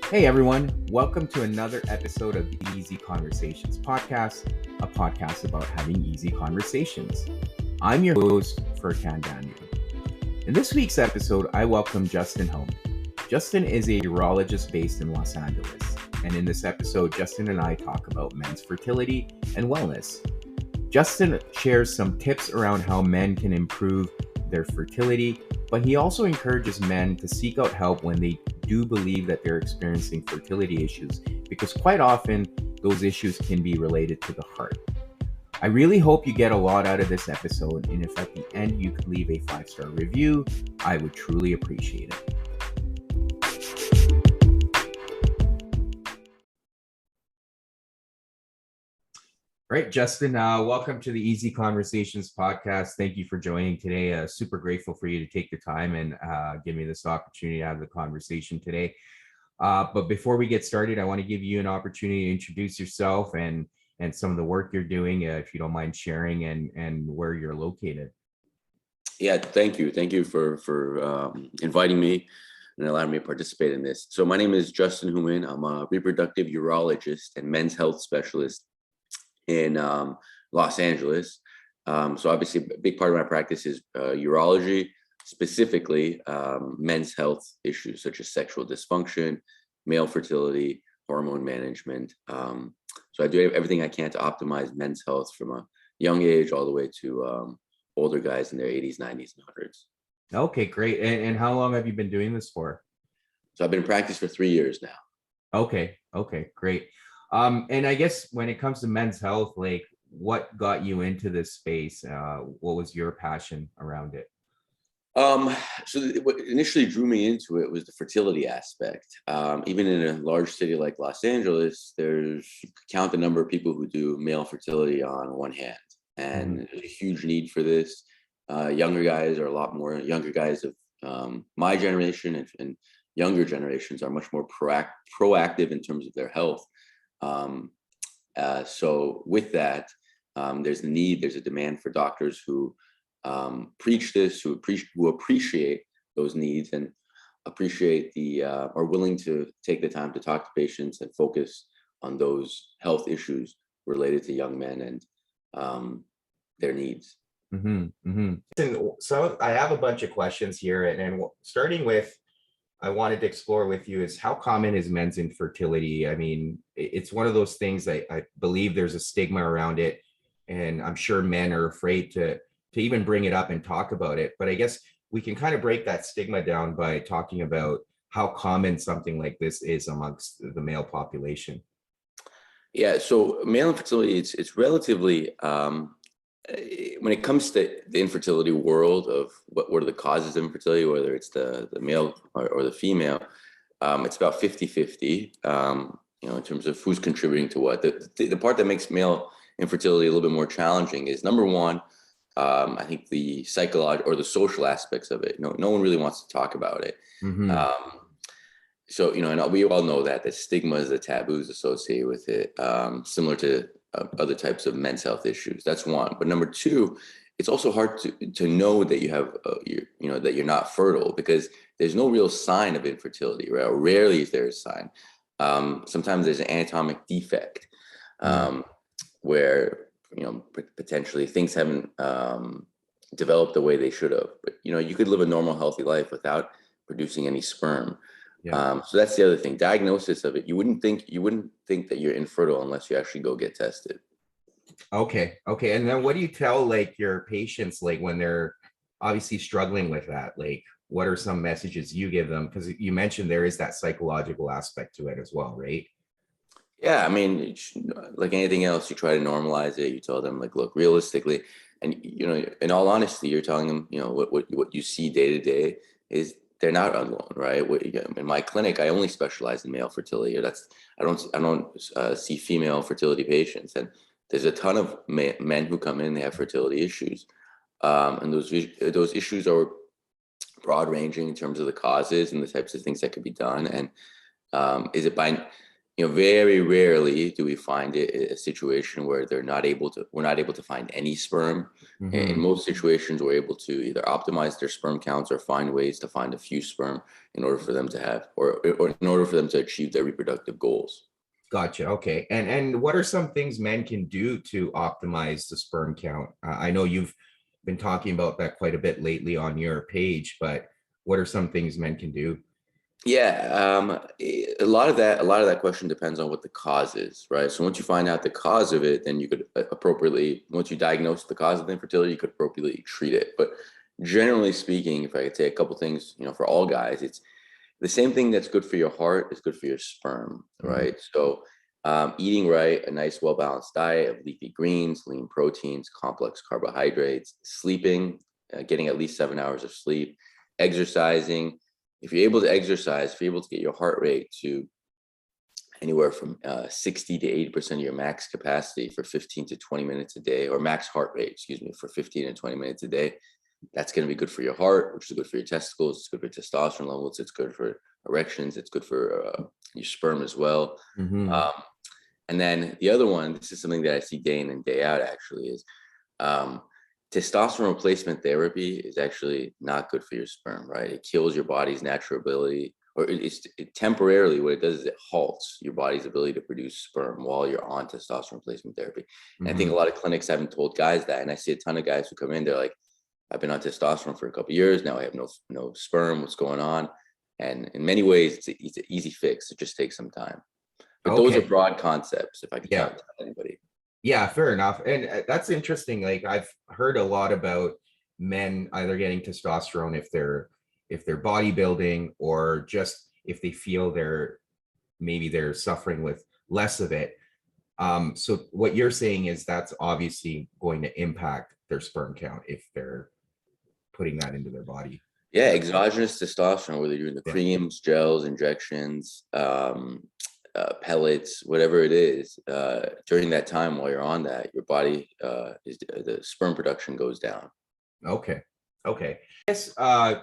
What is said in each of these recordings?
Hey everyone, welcome to another episode of the Easy Conversations podcast, a podcast about having easy conversations. I'm your host, Furkan Daniel. In this week's episode, I welcome Justin Houman. Justin is a urologist based in Los Angeles, and in this episode, Justin and I talk about men's fertility and wellness. Justin shares some tips around how men can improve their fertility, but he also encourages men to seek out help when they do believe that they're experiencing fertility issues, because quite often those issues can be related to the heart. I really hope you get a lot out of this episode, and if at the end you could leave a 5-star review, I would truly appreciate it. All right, Justin, welcome to the Easy Conversations podcast. Thank you for joining today. Super grateful for you to take the time and give me this opportunity to have the conversation today. But before we get started, I want to give you an opportunity to introduce yourself and some of the work you're doing, if you don't mind sharing, and where you're located. Yeah, thank you. Thank you for inviting me and allowing me to participate in this. So my name is Justin Houman. I'm a reproductive urologist and men's health specialist in Los Angeles. So obviously a big part of my practice is urology, specifically men's health issues such as sexual dysfunction, male fertility, hormone management. So I do everything I can to optimize men's health from a young age all the way to older guys in their 80s, 90s, and 100s. Okay, great. And how long have you been doing this for? So I've been in practice for 3 years now. Okay, great. And I guess when it comes to men's health, like, what got you into this space? What was your passion around it? What initially drew me into it was the fertility aspect. Even in a large city like Los Angeles, you count the number of people who do male fertility on one hand, and there's a huge need for this. Younger guys of my generation and younger generations are much more proactive in terms of their health. So with that, there's a demand for doctors who preach this, who appreciate those needs and are willing to take the time to talk to patients and focus on those health issues related to young men and their needs. So I have a bunch of questions here, and starting with, I wanted to explore with you is how common is men's infertility? I mean, it's one of those things I believe there's a stigma around it, and I'm sure men are afraid to even bring it up and talk about it. But I guess we can kind of break that stigma down by talking about how common something like this is amongst the male population. Yeah, so male infertility, it's relatively when it comes to the infertility world of what are the causes of infertility, whether it's the male or the female, it's about 50-50, in terms of who's contributing to what. The part that makes male infertility a little bit more challenging is, number one, I think the psychological or the social aspects of it. No one really wants to talk about it. So, and we all know that the stigmas, the taboos associated with it, similar to other types of men's health issues. That's one. But number two, it's also hard to know that you have, that you're not fertile, because there's no real sign of infertility, right? Or rarely is there a sign. Sometimes there's an anatomic defect where, potentially things haven't developed the way they should have. But, you could live a normal, healthy life without producing any sperm. So that's the other thing. Diagnosis of it. You wouldn't think that you're infertile unless you actually go get tested. Okay. And then what do you tell like your patients, like when they're obviously struggling with that? Like, what are some messages you give them? Because you mentioned there is that psychological aspect to it as well, right? Yeah, I mean, like anything else, you try to normalize it. You tell them, like, look, realistically, and in all honesty, you're telling them, what you see day to day is they're not alone, right? In my clinic, I only specialize in male fertility. I don't see female fertility patients, and there's a ton of men who come in, they have fertility issues, and those issues are broad ranging in terms of the causes and the types of things that could be done. And is it by very rarely do we find it a situation where we're not able to find any sperm. In most situations, we're able to either optimize their sperm counts or find ways to find a few sperm in order for them to have, or in order for them to achieve their reproductive goals. Gotcha. Okay. And what are some things men can do to optimize the sperm count? I know you've been talking about that quite a bit lately on your page, but what are some things men can do? Yeah, a lot of that question depends on what the cause is, right? So once you find out the cause of it, then you could appropriately, once you diagnose the cause of the infertility, you could appropriately treat it. But generally speaking, if I could say a couple things, for all guys, it's the same thing that's good for your heart is good for your sperm, right? So eating right, a nice, well-balanced diet of leafy greens, lean proteins, complex carbohydrates, sleeping, getting at least 7 hours of sleep, exercising. If you're able to exercise, if you're able to get your heart rate to anywhere from 60 to 80% of your max capacity for 15 to 20 minutes a day, or max heart rate, excuse me, for 15 to 20 minutes a day, that's going to be good for your heart, which is good for your testicles. It's good for testosterone levels. It's good for erections. It's good for your sperm as well. And then the other one, this is something that I see day in and day out actually, is testosterone replacement therapy is actually not good for your sperm, right? It kills your body's natural ability, or it temporarily, what it does is it halts your body's ability to produce sperm while you're on testosterone replacement therapy. And I think a lot of clinics haven't told guys that. And I see a ton of guys who come in, they're like, I've been on testosterone for a couple of years now. I have no sperm. What's going on? And in many ways, it's an easy fix. It just takes some time. But those are broad concepts, if I could tell anybody. Yeah, fair enough. And that's interesting. Like I've heard a lot about men either getting testosterone if they're bodybuilding, or just if they feel they're suffering with less of it. So what you're saying is that's obviously going to impact their sperm count if they're putting that into their body. Yeah, exogenous testosterone, whether you're doing the creams, gels, injections, pellets, whatever it is, during that time while you're on that, your body the sperm production goes down. Okay. I guess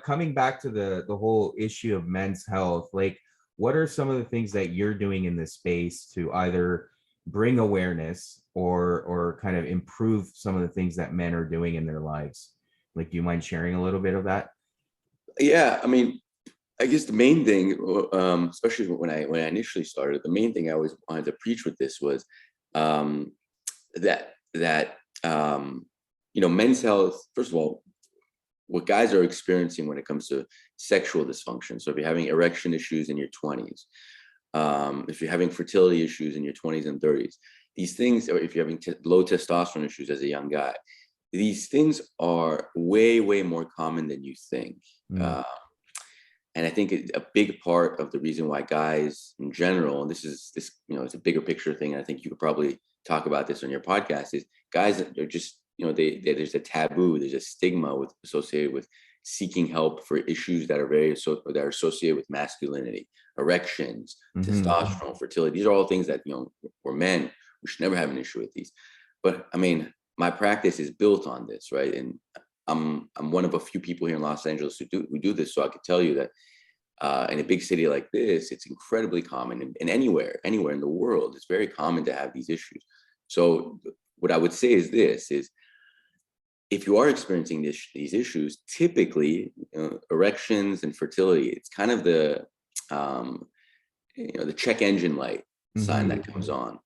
coming back to the whole issue of men's health, like what are some of the things that you're doing in this space to either bring awareness or kind of improve some of the things that men are doing in their lives? Like, do you mind sharing a little bit of that? Yeah, I mean, I guess the main thing, especially when I initially started, the main thing I always wanted to preach with this was that men's health. First of all, what guys are experiencing when it comes to sexual dysfunction. So if you're having erection issues in your 20s, if you're having fertility issues in your 20s and 30s, these things, or if you're having low testosterone issues as a young guy, these things are way, way more common than you think. And I think a big part of the reason why guys in general, and this it's a bigger picture thing, and I think you could probably talk about this on your podcast, is guys are just, there's a taboo, there's a stigma associated with seeking help for issues that are associated with masculinity, erections, testosterone, fertility. These are all things that, we're men, we should never have an issue with these. But I mean, my practice is built on this, right? And I'm one of a few people here in Los Angeles who do this. So I could tell you that in a big city like this, it's incredibly common, and anywhere in the world, it's very common to have these issues. So what I would say is this: is if you are experiencing these issues, typically erections and fertility, it's kind of the check engine light sign that comes on.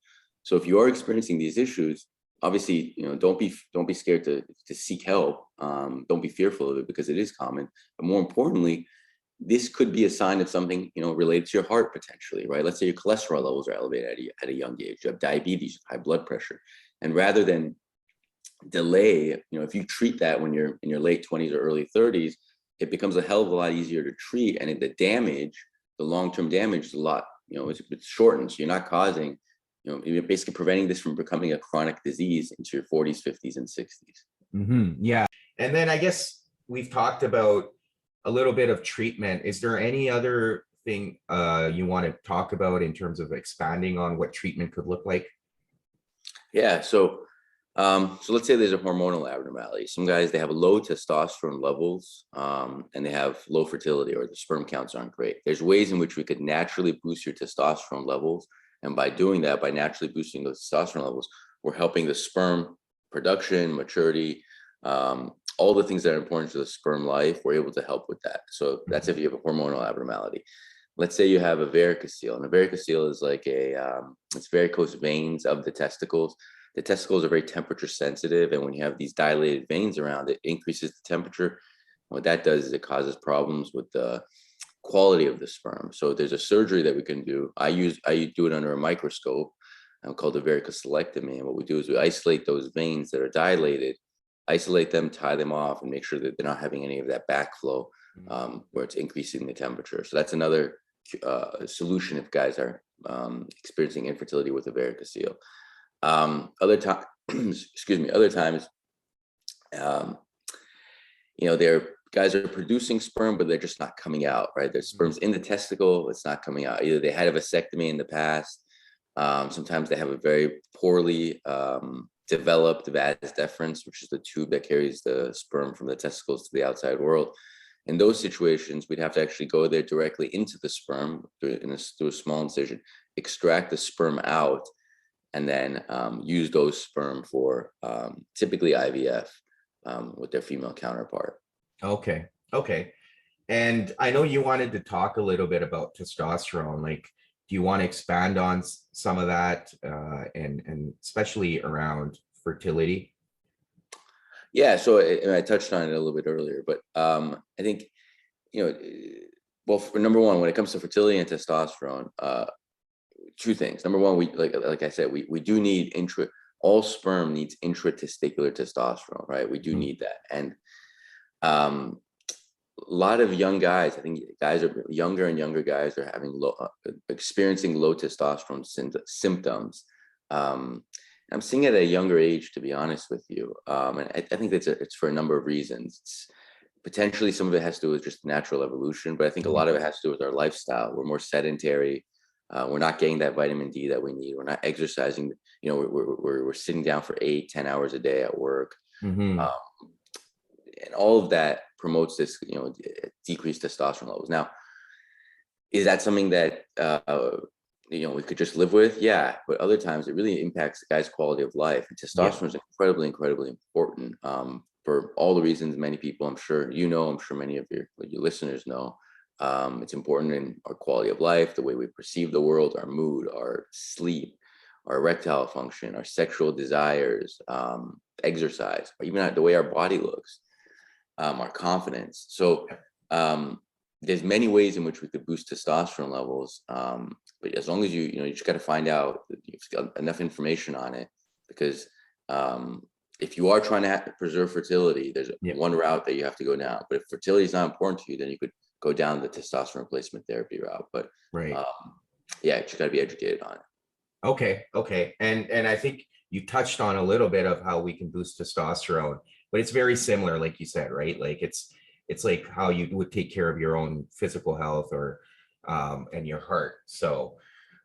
So if you are experiencing these issues, obviously, don't be scared to seek help. Don't be fearful of it, because it is common. But more importantly, this could be a sign of something, related to your heart potentially, right? Let's say your cholesterol levels are elevated at a young age. You have diabetes, high blood pressure, and rather than delay, if you treat that when you're in your late 20s or early 30s, it becomes a hell of a lot easier to treat, and the long-term damage is a lot, it's shortened. So you're not causing. You're basically preventing this from becoming a chronic disease into your 40s, 50s, and 60s. Yeah. And then I guess we've talked about a little bit of treatment. Is there any other thing you want to talk about in terms of expanding on what treatment could look like? Yeah. So let's say there's a hormonal abnormality. Some guys, they have low testosterone levels and they have low fertility, or the sperm counts aren't great. There's ways in which we could naturally boost your testosterone levels And by doing that, by naturally boosting those testosterone levels, we're helping the sperm production, maturity, all the things that are important to the sperm life. We're able to help with that. So that's if you have a hormonal abnormality. Let's say you have a varicocele, and a varicocele is like it's varicose veins of the testicles. The testicles are very temperature sensitive, and when you have these dilated veins around, it increases the temperature. What that does is it causes problems with the quality of the sperm. So there's a surgery that we can do. I do it under a microscope, called a varicocelectomy. And what we do is we isolate those veins that are dilated, isolate them, tie them off, and make sure that they're not having any of that backflow, where it's increasing the temperature. So that's another solution if guys are experiencing infertility with a varicocele. Other times, their guys are producing sperm, but they're just not coming out, right? There's sperm's in the testicle, it's not coming out. Either they had a vasectomy in the past, sometimes they have a very poorly developed vas deferens, which is the tube that carries the sperm from the testicles to the outside world. In those situations, we'd have to actually go there directly into the sperm through a small incision, extract the sperm out, and then use those sperm for typically IVF with their female counterpart. Okay. And I know you wanted to talk a little bit about testosterone. Like, do you want to expand on some of that, and especially around fertility? Yeah, so I touched on it a little bit earlier, but I think, well, for number one, when it comes to fertility and testosterone, two things. Number one, we like I said, we do need all sperm needs intratesticular testosterone, right? We do need that. And a lot of young guys, I think guys are younger and younger guys are having experiencing low testosterone symptoms. I'm seeing it at a younger age, to be honest with you. And I think it's for a number of reasons. Potentially some of it has to do with just natural evolution, but I think a lot of it has to do with our lifestyle. We're more sedentary. We're not getting that vitamin D that we need. We're not exercising. We're sitting down for 8-10 hours a day at work. And all of that promotes this, decreased testosterone levels. Now, is that something that, we could just live with? Yeah. But other times it really impacts the guy's quality of life. And testosterone is incredibly, incredibly important for all the reasons many people, I'm sure many of your listeners know. It's important in our quality of life, the way we perceive the world, our mood, our sleep, our erectile function, our sexual desires, exercise, or even the way our body looks, our confidence. So there's many ways in which we could boost testosterone levels. But as long as you just got to find out that you've got enough information on it, because if you are trying to preserve fertility, there's one route that you have to go down. But if fertility is not important to you, then you could go down the testosterone replacement therapy route. But you just got to be educated on it. Okay. And I think you touched on a little bit of how we can boost testosterone, but it's very similar, like you said, right? Like it's like how you would take care of your own physical health or and your heart. So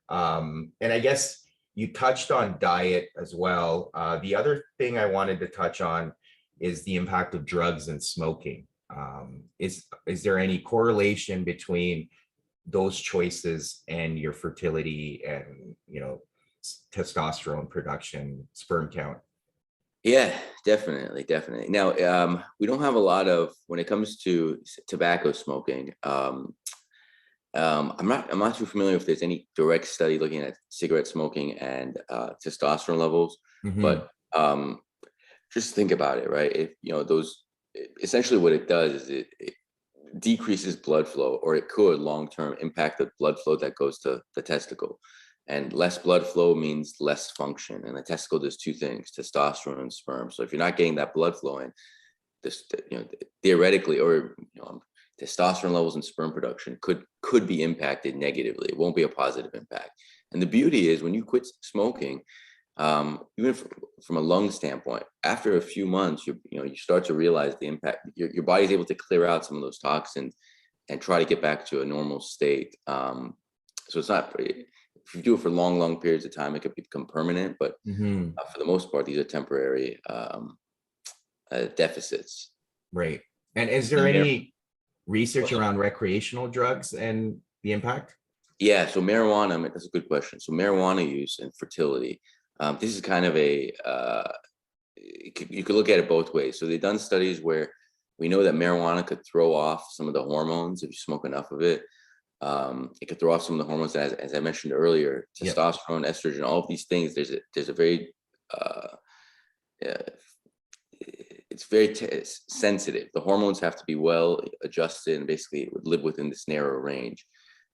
and I guess you touched on diet as well. The other thing I wanted to touch on is the impact of drugs and smoking. Is there any correlation between those choices and your fertility and testosterone production, sperm count? Yeah, definitely. Now, we don't have a lot of, when it comes to tobacco smoking. I'm not too familiar if there's any direct study looking at cigarette smoking and testosterone levels, but just think about it, right? If those, essentially what it does is it decreases blood flow, or it could long-term impact the blood flow that goes to the testicle. And less blood flow means less function. And the testicle does two things: testosterone and sperm. So if you're not getting that blood flow in, this, theoretically, or testosterone levels and sperm production could be impacted negatively. It won't be a positive impact. And the beauty is, when you quit smoking, even from a lung standpoint, after a few months, you start to realize the impact. Your body's able to clear out some of those toxins and try to get back to a normal state. So it's not, if you do it for long periods of time, it could become permanent. But for the most part, these are temporary deficits. Right. And is there any research around recreational drugs and the impact? Yeah, so marijuana, I mean, that's a good question. So marijuana use and fertility, this is kind of you could look at it both ways. So they've done studies where we know that marijuana could throw off some of the hormones if you smoke enough of it. It could throw off some of the hormones, as I mentioned earlier, Yep. testosterone, estrogen, all of these things. There's a very uh, uh, it's very sensitive. The hormones have to be well adjusted and basically would live within this narrow range.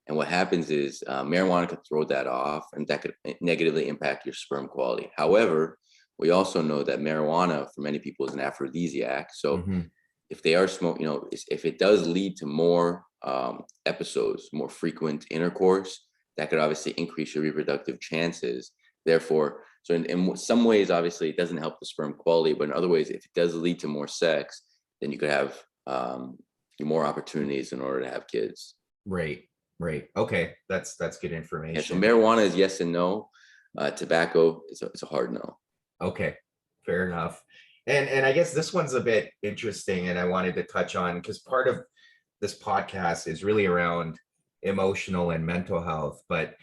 And what happens is marijuana could throw that off, and that could negatively impact your sperm quality. However, we also know that marijuana for many people is an aphrodisiac. So Hmm. if they are smoking, if it does lead to more episodes, more frequent intercourse, that could obviously increase your reproductive chances. Therefore, so in some ways, obviously, it doesn't help the sperm quality, but in other ways, if it does lead to more sex, then you could have more opportunities in order to have kids. Right. Right. Okay. That's good Yeah, so information. marijuana is yes and no. Tobacco is it's a hard no. Okay. Fair enough. And I guess this one's a bit interesting, and I wanted to touch on because part of this podcast is really around emotional and mental health. But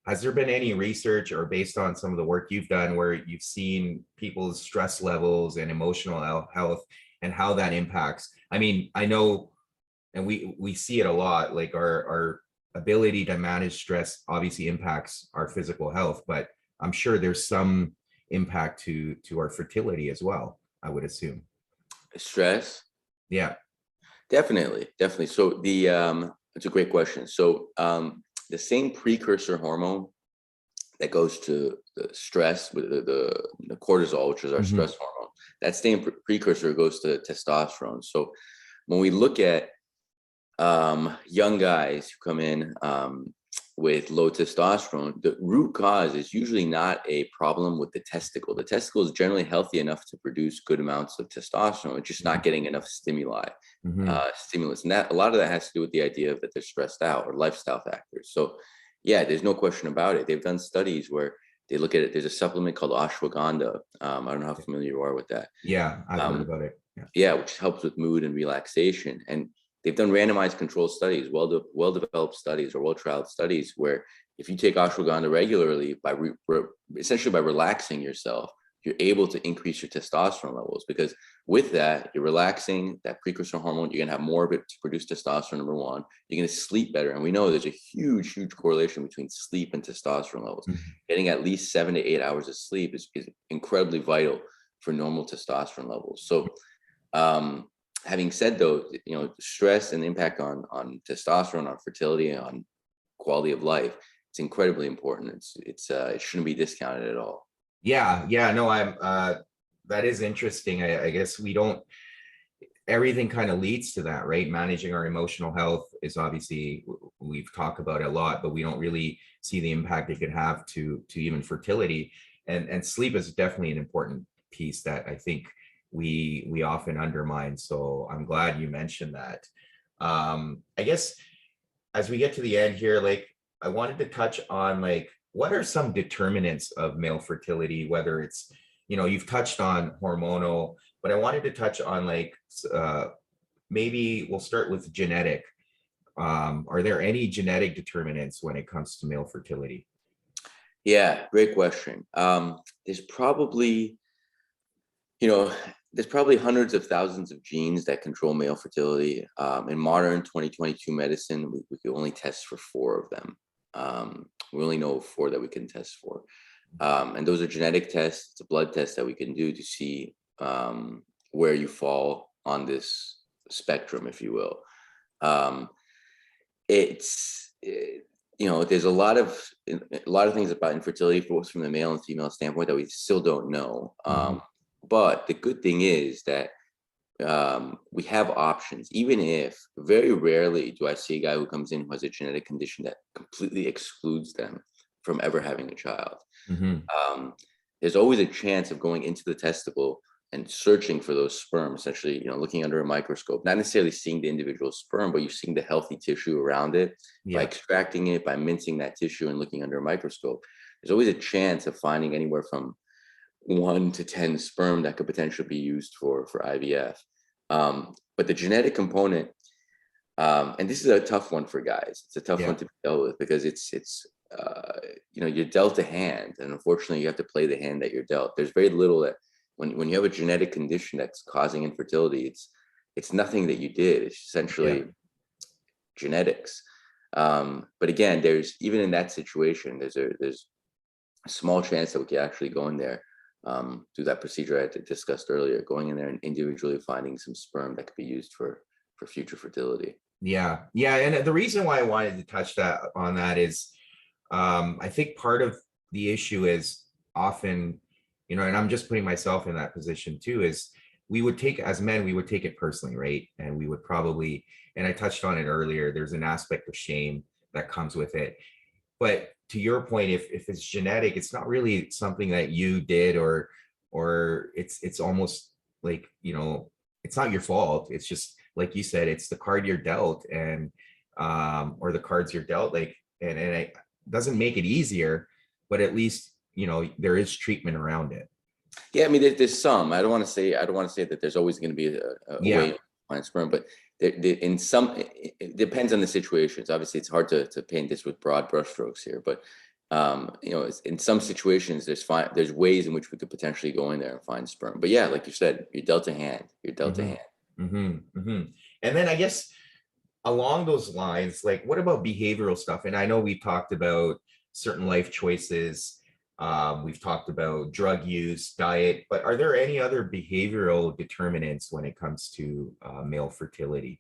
has there been any research or based on some of the work you've done where you've seen people's stress levels and emotional health and how that impacts? I mean, I know, and we see it a lot, like our ability to manage stress obviously impacts our physical health, but I'm sure there's some impact to our fertility as well, I would assume. Stress, Yeah. definitely. So it's a great question. So the same precursor hormone that goes to the stress with the cortisol, which is our Hmm. stress hormone, that same precursor goes to testosterone. So when we look at young guys who come in with low testosterone, the root cause is usually not a problem with the testicle. The testicle is generally healthy enough to produce good amounts of testosterone. It's just not getting enough Hmm. stimulus, and that a lot of that has to do with the idea that they're stressed out or lifestyle factors. So, yeah, there's no question about it. They've done studies where they look at it. There's a supplement called ashwagandha. I don't know how familiar you are with that. Yeah, I've heard Um, about it. Yeah. yeah, which helps with mood and relaxation. And they've done randomized controlled studies, well developed studies or well trialed studies where if you take ashwagandha regularly essentially by relaxing yourself, you're able to increase your testosterone levels because with that you're relaxing that precursor hormone. You're gonna have more of it to produce testosterone. Number one, you're gonna sleep better, and we know there's a huge correlation between sleep and testosterone levels. Mhm. Getting at least 7 to 8 hours of sleep is incredibly vital for normal testosterone levels. So having said though, stress and impact on testosterone, on fertility, on quality of life, it's incredibly important. It shouldn't be discounted at all. Yeah, no, I'm that is interesting. I guess we don't, everything kind of leads to that, right? Managing our emotional health is obviously we've talked about it a lot, but we don't really see the impact it could have to even fertility. And sleep is definitely an important piece that I think we often undermine. So I'm glad you mentioned that. I guess as we get to the end here, like I wanted to touch on like what are some determinants of male fertility, whether it's, you've touched on hormonal, but I wanted to touch on like maybe we'll start with genetic. Are there any genetic determinants when it comes to male fertility? Yeah, great question. There's probably, you know, there's probably hundreds of thousands of genes that control male fertility. In modern 2022 medicine, we can only test for four of them. We only know four that we can test for. And those are genetic tests. It's a blood test that we can do to see where you fall on this spectrum, if you will. Um, there's a lot of things about infertility, both from the male and female standpoint, that we still don't know. Mhm. But the good thing is that we have options. Even if very rarely do I see a guy who comes in who has a genetic condition that completely excludes them from ever having a child. Mhm. um, there's always a chance of going into the testicle and searching for those sperm, essentially, looking under a microscope, not necessarily seeing the individual sperm, but you're seeing the healthy tissue around it. By Yeah. extracting it, by mincing that tissue and looking under a microscope, there's always a chance of finding anywhere from 1 to 10 sperm that could potentially be used for IVF. But the genetic component, And this is a tough one for guys. It's a tough one to deal with because it's you're dealt a hand, and unfortunately you have to play the hand that you're dealt. There's very little that when you have a genetic condition that's causing infertility, it's nothing that you did. It's essentially genetics. But again, there's even in that situation, there's a small chance that we could actually go in there, do that procedure I discussed earlier, going in there and individually finding some sperm that could be used for future fertility. Yeah. And the reason why I wanted to touch on that is, I think part of the issue is often, and I'm just putting myself in that position too, is we would take, as men, we would take it personally, right? And we would probably, and I touched on it earlier, there's an aspect of shame that comes with it. But to your point, if it's genetic, it's not really something that you did, or it's almost like, it's not your fault. It's just like you said, it's the card you're dealt, and or the cards you're dealt, like, and it doesn't make it easier, but at least there is treatment around it. Yeah, I mean, there's some. I don't want to say that there's always going to be a way to find sperm, but in some, it depends on the situations. Obviously, it's hard to paint this with broad brushstrokes here, but in some situations, there's ways in which we could potentially go in there and find sperm. But yeah, like you said, you're dealt a hand. You're dealt a hand. And then I guess along those lines, like, what about behavioral stuff? And I know we've talked about certain life choices. We've talked about drug use, diet, but are there any other behavioral determinants when it comes to male fertility?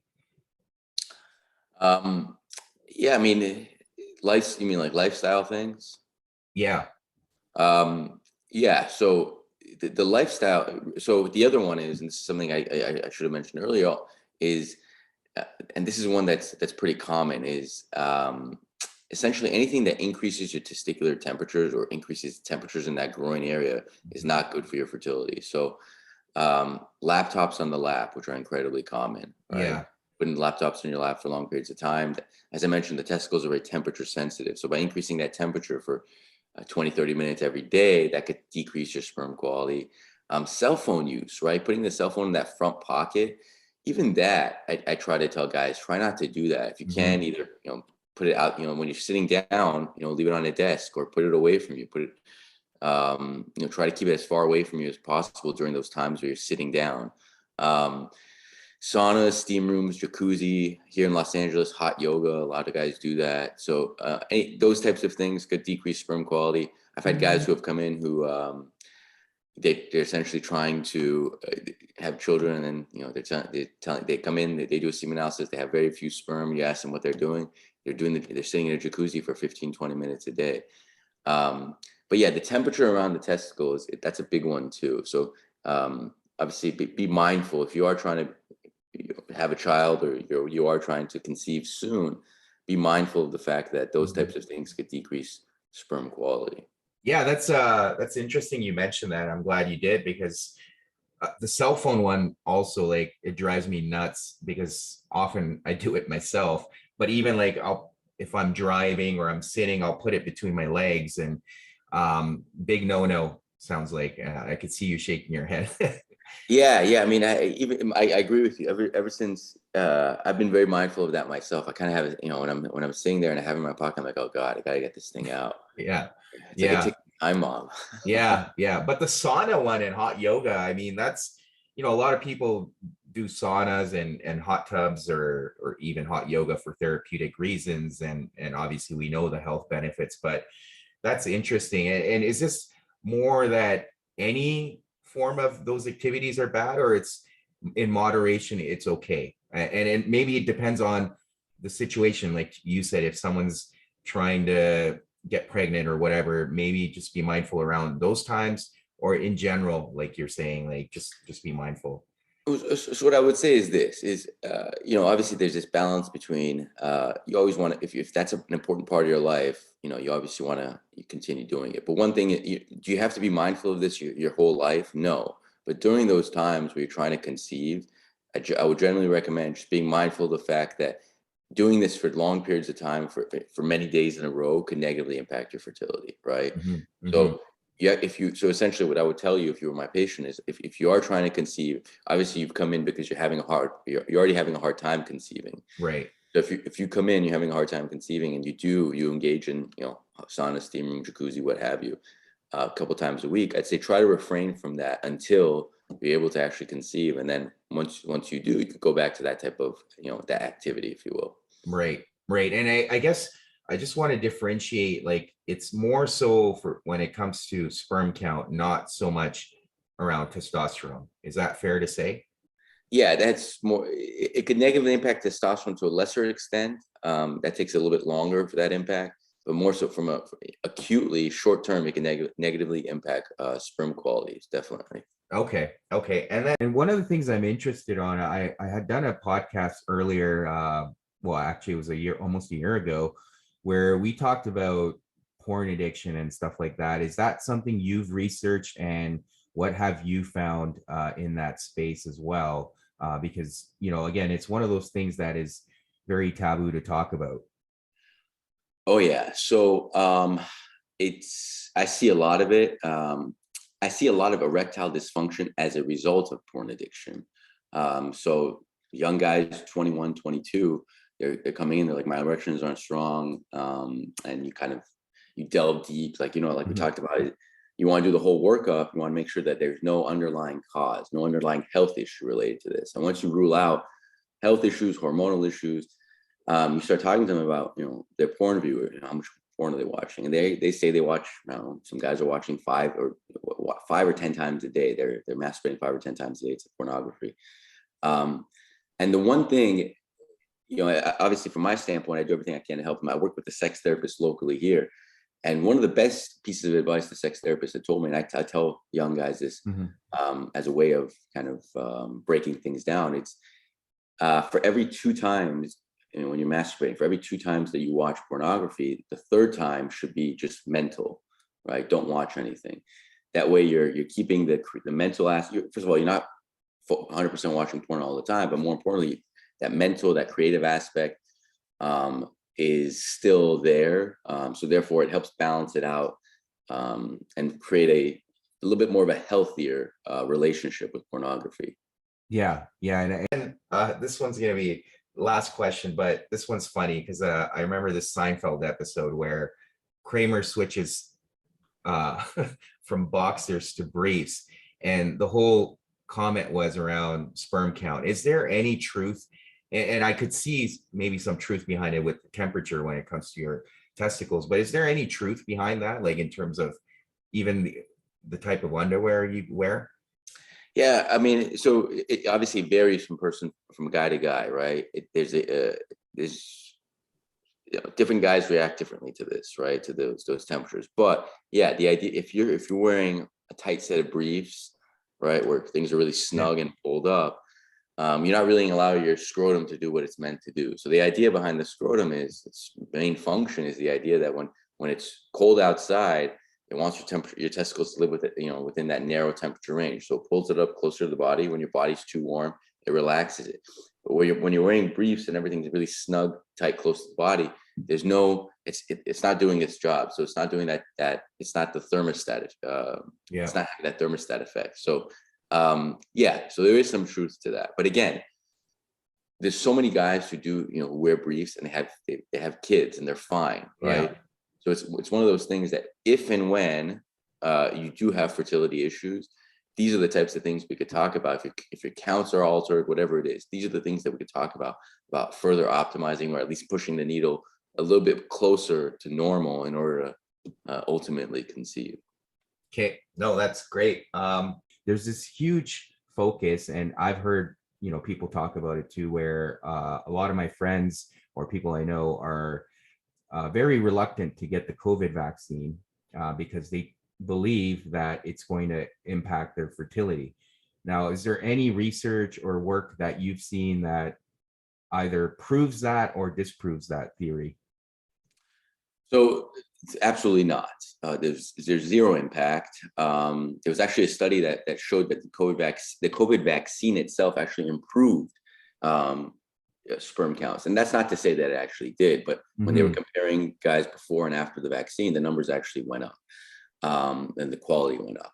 Yeah, I mean, you mean like lifestyle things? Yeah. Yeah. So the lifestyle. So the other one is, and this is something I should have mentioned earlier, is, and this is one that's pretty common, is essentially anything that increases your testicular temperatures or increases temperatures in that groin area is not good for your fertility. So laptops on the lap, which are incredibly common, right? Yeah. Putting laptops in your lap for long periods of time. As I mentioned, the testicles are very temperature sensitive. So by increasing that temperature for 20, 30 minutes every day, that could decrease your sperm quality. Cell phone use, right? Putting the cell phone in that front pocket, even that, I try to tell guys, try not to do that. If you can, either, put it out, when you're sitting down, leave it on a desk or put it away from you, put it, try to keep it as far away from you as possible during those times where you're sitting down. Saunas, steam rooms, jacuzzi. Here in Los Angeles, hot yoga, a lot of guys do that. So those types of things could decrease sperm quality. I've had guys who have come in who they're essentially trying to have children, and they come in, they do a semen analysis, they have very few sperm. You ask them what they're doing. They're sitting in a jacuzzi for 15, 20 minutes a day. But yeah, the temperature around the testicles, that's a big one too. So obviously be mindful if you are trying to have a child, or you are trying to conceive soon, be mindful of the fact that those types of things could decrease sperm quality. Yeah, that's interesting you mentioned that. I'm glad you did, because the cell phone one also, like, it drives me nuts, because often I do it myself, but even like if I'm driving or I'm sitting, I'll put it between my legs, and big no sounds like. I could see you shaking your head. Yeah. I mean, I agree with you. Ever since I've been very mindful of that myself. I kind of have it, when I'm sitting there and I have it in my pocket, I'm like, oh God, I gotta get this thing out. Yeah. It's like a tick time bomb. Yeah. But the sauna one and hot yoga, I mean, that's, a lot of people do saunas and hot tubs, or even hot yoga for therapeutic reasons, and obviously we know the health benefits, but that's interesting. And is this more that any form of those activities are bad, or it's in moderation, it's okay? And maybe it depends on the situation. Like you said, if someone's trying to get pregnant or whatever, maybe just be mindful around those times, or in general, like you're saying, like just be mindful. So what I would say is this: obviously there's this balance between you always want to, if that's an important part of your life, you obviously want to continue doing it. But one thing, do you have to be mindful of this your whole life? No. But during those times where you're trying to conceive, I would generally recommend just being mindful of the fact that doing this for long periods of time for many days in a row could negatively impact your fertility, right? So yeah, so essentially what I would tell you if you were my patient is if you are trying to conceive, obviously you've come in because you're already having a hard time conceiving. Right. So if you come in, you're having a hard time conceiving, and you engage in, sauna, steam room, jacuzzi, what have you, a couple times a week, I'd say try to refrain from that until you're able to actually conceive. And then once you do, you could go back to that type of, that activity, if you will. Right. Right. And I guess I just want to differentiate, like it's more so for when it comes to sperm count, not so much around testosterone. Is that fair to say? Yeah, that's more. It could negatively impact testosterone to a lesser extent. That takes a little bit longer for that impact, but more so from acutely short term, it can negatively impact sperm qualities. Definitely. Okay. Okay. And one of the things I'm interested on, I had done a podcast earlier. Well, actually, it was almost a year ago, where we talked about porn addiction and stuff like that. Is that something you've researched, and what have you found in that space as well? Because, again, it's one of those things that is very taboo to talk about. Oh yeah. So I see a lot of it. I see a lot of erectile dysfunction as a result of porn addiction. So young guys, 21, 22, they're coming in, they're like, my erections aren't strong. And you delve deep, like, like we talked about it. You want to do the whole workup. You want to make sure that there's no underlying cause, no underlying health issue related to this. And once you rule out health issues, hormonal issues, you start talking to them about, their porn viewer, how much porn are they watching? And they say they watch, some guys are watching 5 or 10 times a day. They're masturbating 5 or 10 times a day to pornography. And the one thing, obviously from my standpoint, I do everything I can to help them. I work with a sex therapist locally here. And one of the best pieces of advice the sex therapist had told me, and I tell young guys this as a way of kind of breaking things down, it's for every 2 times, when you're masturbating, for every 2 times that you watch pornography, the 3rd time should be just mental, right? Don't watch anything. That way you're keeping the mental aspect. First of all, you're not 100% watching porn all the time, but more importantly, that mental, that creative aspect is still there. So therefore it helps balance it out and create a little bit more of a healthier relationship with pornography. Yeah. Yeah. And this one's going to be last question, but this one's funny because I remember this Seinfeld episode where Kramer switches from boxers to briefs, and the whole comment was around sperm count. Is there any truth? And I could see maybe some truth behind it with the temperature when it comes to your testicles, but is there any truth behind that, like in terms of even the type of underwear you wear? Yeah, I mean, so it obviously varies from guy to guy, right? There's different guys react differently to this, right? To those temperatures. But yeah, the idea, if you're wearing a tight set of briefs, right, where things are really snug and pulled up, you're not really allowing your scrotum to do what it's meant to do. So the idea behind the scrotum is, its main function is the idea that when it's cold outside, it wants your testicles to live with it, within that narrow temperature range. So it pulls it up closer to the body. When your body's too warm, it relaxes it. But when you're wearing briefs and everything's really snug, tight, close to the body, it's not doing its job. So it's not doing that it's not the thermostat. It's not having that thermostat effect. So so there is some truth to that. But again, there's so many guys who do, wear briefs and they have kids and they're fine, right? Yeah. So it's one of those things that if and when you do have fertility issues, these are the types of things we could talk about. If your counts are altered, whatever it is, these are the things that we could talk about further optimizing, or at least pushing the needle a little bit closer to normal in order to ultimately conceive. Okay, no, that's great. There's this huge focus, and I've heard people talk about it too, where a lot of my friends or people I know are very reluctant to get the COVID vaccine because they believe that it's going to impact their fertility. Now, is there any research or work that you've seen that either proves that or disproves that theory? So absolutely not. There's zero impact. There was actually a study that showed that the COVID vaccine itself actually improved sperm counts. And that's not to say that it actually did, but when they were comparing guys before and after the vaccine, the numbers actually went up. and the quality went up.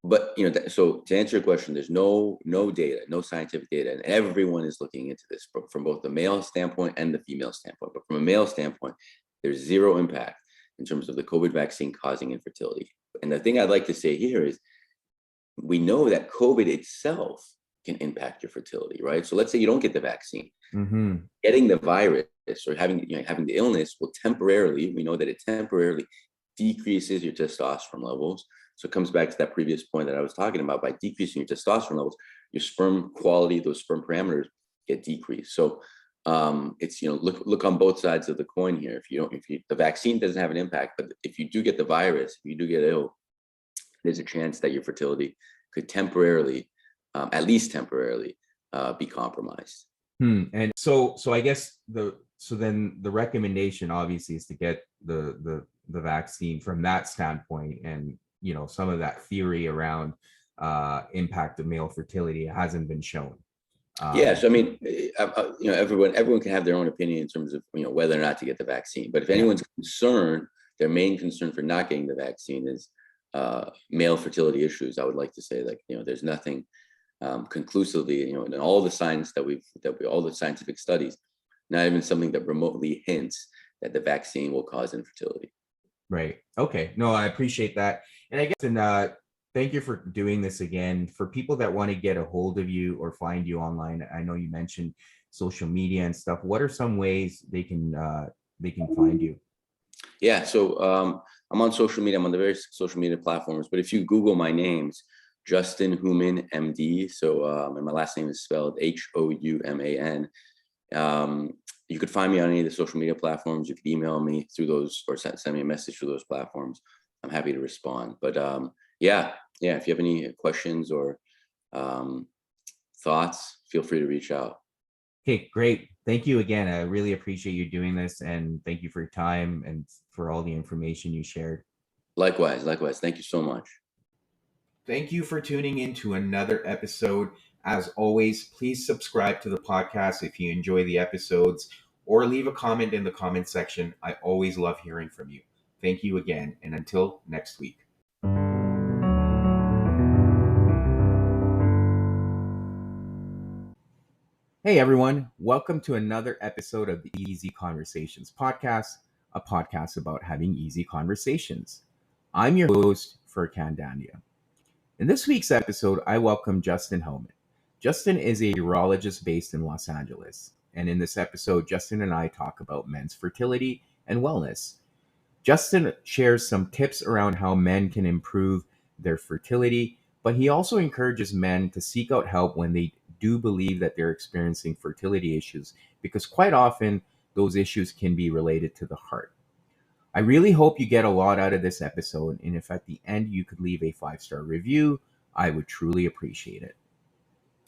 But so to answer your question, there's no data, no scientific data, and everyone is looking into this from both the male standpoint and the female standpoint. But from a male standpoint, there's zero impact in terms of the COVID vaccine causing infertility. And the thing I'd like to say here is we know that COVID itself can impact your fertility, right? So let's say you don't get the vaccine. Mm-hmm. Getting the virus or having the illness will temporarily, we know that it temporarily decreases your testosterone levels. So it comes back to that previous point that I was talking about. By decreasing your testosterone levels, your sperm quality, those sperm parameters get decreased. So it's look on both sides of the coin here. If the vaccine doesn't have an impact, but if you do get the virus, if you do get ill, there's a chance that your fertility could temporarily, at least temporarily, be compromised. And so I guess then the recommendation obviously is to get the vaccine from that standpoint, and some of that theory around impact of male fertility hasn't been shown. So I mean, everyone can have their own opinion in terms of whether or not to get the vaccine. But if anyone's concerned, their main concern for not getting the vaccine is male fertility issues. I would like to say, there's nothing conclusively, in all the science all the scientific studies, not even something that remotely hints that the vaccine will cause infertility. Right. Okay. No, I appreciate that. And I guess, thank you for doing this again. For people that want to get a hold of you or find you online, I know you mentioned social media and stuff. What are some ways they can find you? Yeah. So I'm on social media. I'm on the various social media platforms. But if you Google my names, Justin Houman, MD. So and my last name is spelled Houman. You could find me on any of the social media platforms. You could email me through those or send me a message through those platforms. I'm happy to respond. But if you have any questions or thoughts, feel free to reach out. Okay, great. Thank you again. I really appreciate you doing this, and thank you for your time and for all the information you shared. Likewise. Thank you so much. Thank you for tuning in to another episode. As always, please subscribe to the podcast if you enjoy the episodes, or leave a comment in the comment section. I always love hearing from you. Thank you again, and until next week. Hey everyone, welcome to another episode of the Easy Conversations podcast, a podcast about having easy conversations. I'm your host, Furkan Dania. In this week's episode, I welcome Justin Houman. Justin is a urologist based in Los Angeles, and in this episode, Justin and I talk about men's fertility and wellness. Justin shares some tips around how men can improve their fertility, but he also encourages men to seek out help when they do believe that they're experiencing fertility issues, because quite often those issues can be related to the heart. I really hope you get a lot out of this episode, and if at the end you could leave a 5-star review, I would truly appreciate it.